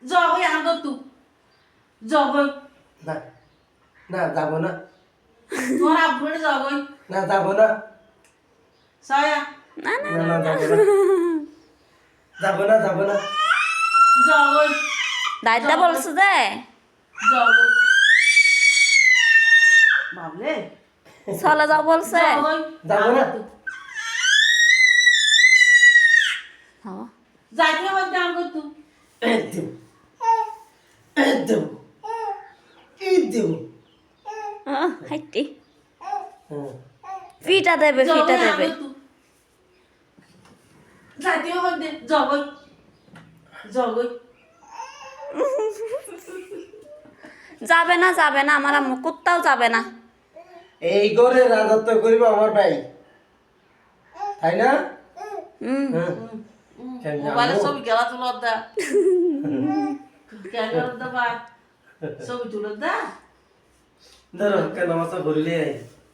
জগই আনন্দ তু জগই না না যাবো না তোর আব্বুরে জগই না যাবো না সায়া না না না না যাবো না যাবো না যাবো না জগই দায়িত্ব বলছো যে জগই বাবলে চলে যাও বলছে জগই যাবো না হ্যাঁ। যাইতে হইতে আনন্দ তু একদম একদম একদম হাইটি হুম ফিটা দেবে ফিটা দেবে যাইতে হইতে জগই জগই যাবে না আমার আম্মু কোথাও যাবে না এই ঘরে রাজত্ব করিব আমার ভাই তাই না হুম কেন মোবাইলে ছবি গেলা তুলো দা ক্যামেরা দা বা ছবি তুলো দা ধরো কেন আমার ঘুরলে